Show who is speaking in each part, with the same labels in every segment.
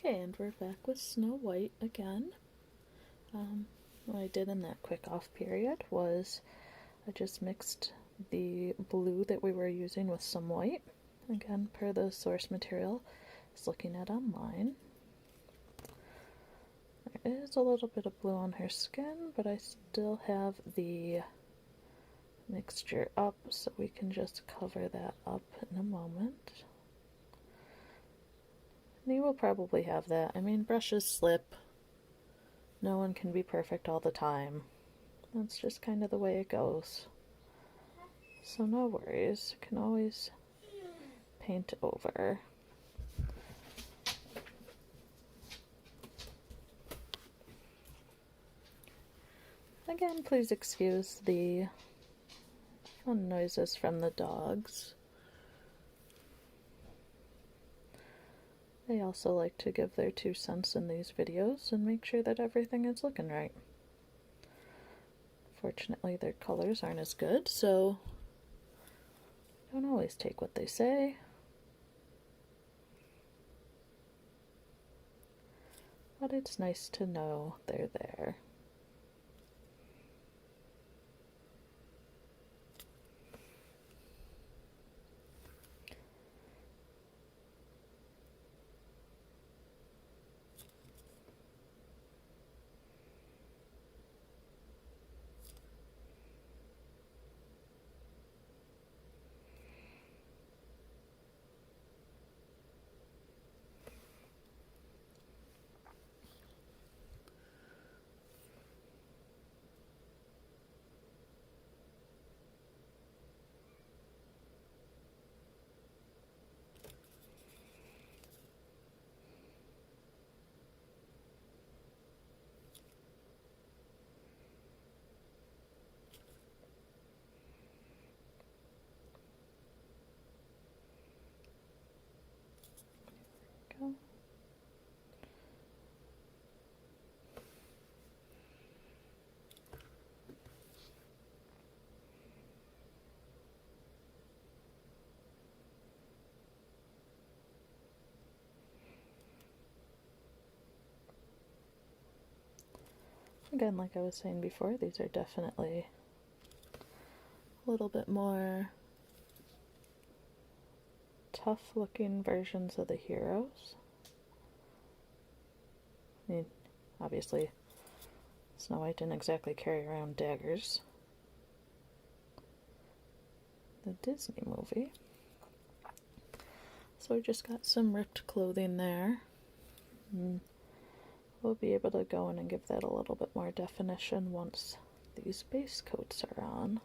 Speaker 1: Okay, and we're back with Snow White again. What I did in that quick off period was I just mixed the blue that we were using with some white. Again, per the source material I was looking at online. There is a little bit of blue on her skin, but I still have the mixture up, so we can just cover that up in a moment. And you will probably have that. I mean, brushes slip. No one can be perfect all the time. That's just kind of the way it goes. So no worries. You can always paint over. Again, please excuse the fun noises from the dogs. They also like to give their 2 cents in these videos and make sure that everything is looking right. Fortunately, their colors aren't as good, so I don't always take what they say. But it's nice to know they're there. Go. Again, like I was saying before, these are definitely a little bit more tough looking versions of the heroes. I mean, obviously, Snow White didn't exactly carry around daggers. The Disney movie. So we just got some ripped clothing there. And we'll be able to go in and give that a little bit more definition once these base coats are on.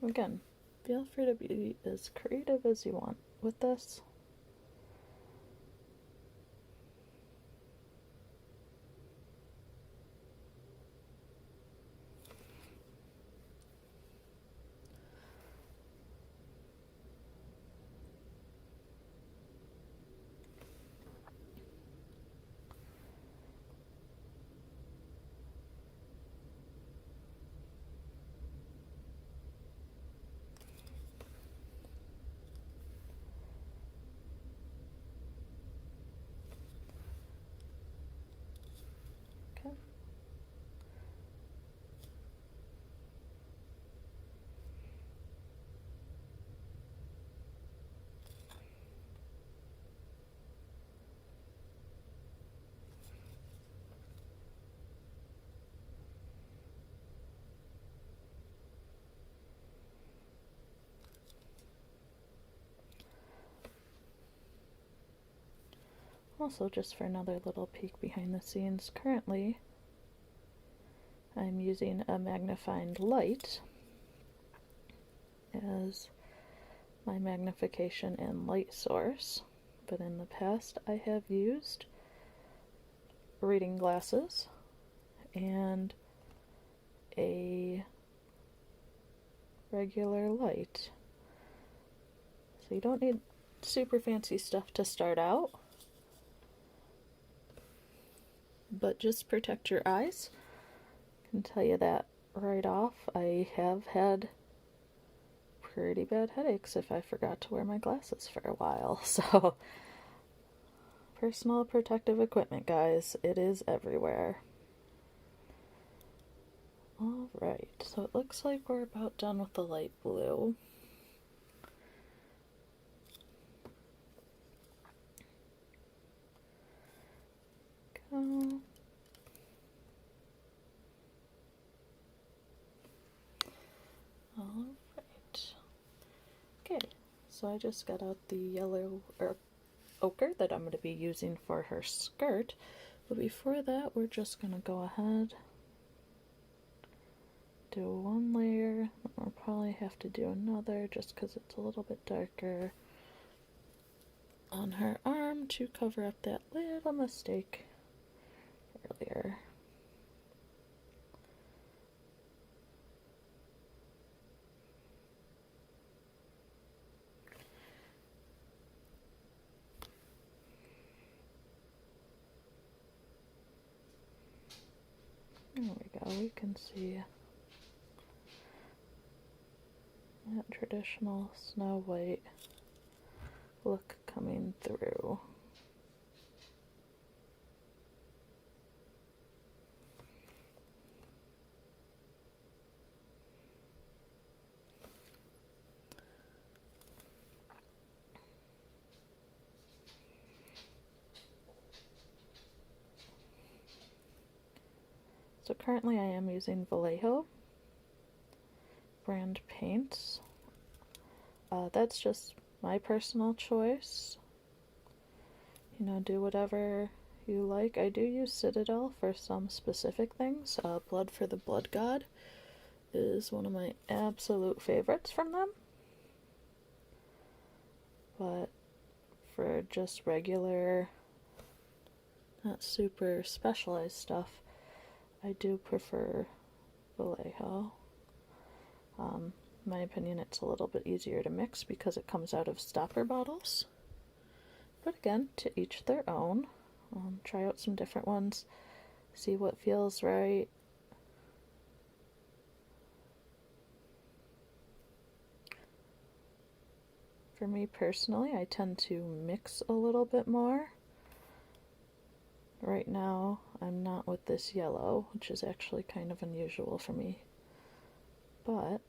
Speaker 1: Again, feel free to be as creative as you want with this. Okay. Also, just for another little peek behind the scenes, currently I'm using a magnifying light as my magnification and light source, but in the past I have used reading glasses and a regular light. So you don't need super fancy stuff to start out, but just protect your eyes. I can tell you that right off. I have had pretty bad headaches if I forgot to wear my glasses for a while. So personal protective equipment, guys, it is everywhere. Alright, so it looks like we're about done with the light blue. Go. Alright. Okay, so I just got out the yellow ochre that I'm going to be using for her skirt. But before that, we're just going to go ahead, do one layer, we'll probably have to do another just because it's a little bit darker on her arm to cover up that little mistake earlier. There we go, we can see that traditional Snow White look coming through. So currently I am using Vallejo brand paints. That's just my personal choice. You know, do whatever you like. I do use Citadel for some specific things. Blood for the Blood God is one of my absolute favorites from them. But for just regular, not super specialized stuff, I do prefer Vallejo. In my opinion, it's a little bit easier to mix because it comes out of stopper bottles. But again, to each their own. Try out some different ones, see what feels right. For me personally, I tend to mix a little bit more. Right now, I'm not with this yellow, which is actually kind of unusual for me. But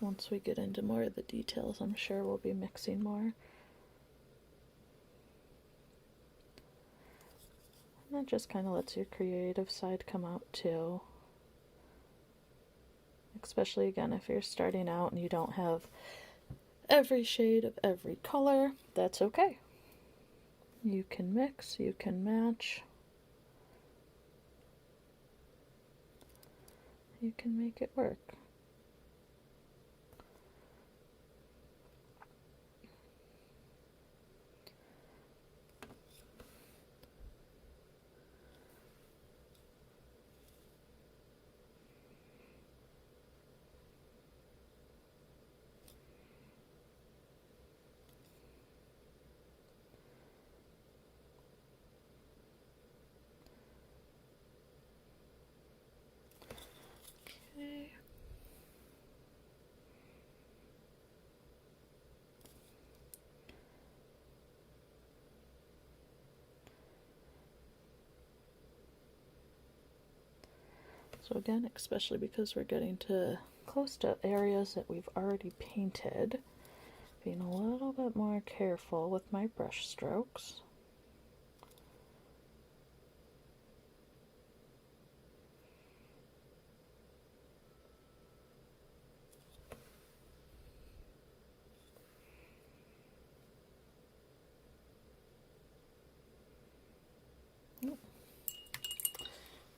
Speaker 1: once we get into more of the details, I'm sure we'll be mixing more. And that just kind of lets your creative side come out too. Especially again, if you're starting out and you don't have every shade of every color, that's okay. You can mix, you can match, you can make it work. Okay. So again, especially because we're getting to close to areas that we've already painted, being a little bit more careful with my brush strokes.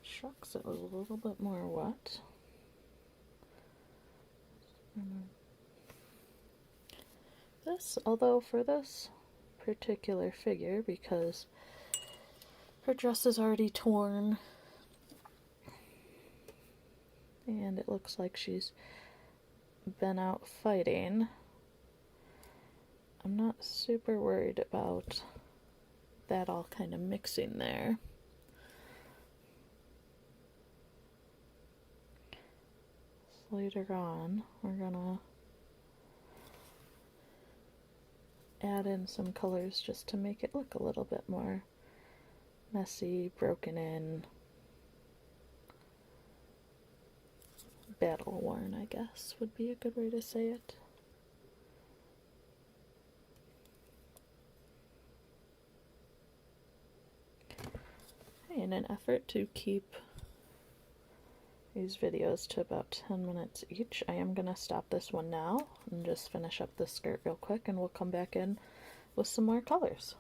Speaker 1: Shucks, it was a little bit more wet. This, although for this particular figure, because her dress is already torn and it looks like she's been out fighting, I'm not super worried about that all kind of mixing there. So later on, we're gonna add in some colors just to make it look a little bit more messy, broken in, battle worn, I guess would be a good way to say it. In an effort to keep these videos to about 10 minutes each, I am going to stop this one now and just finish up the skirt real quick, and we'll come back in with some more colors.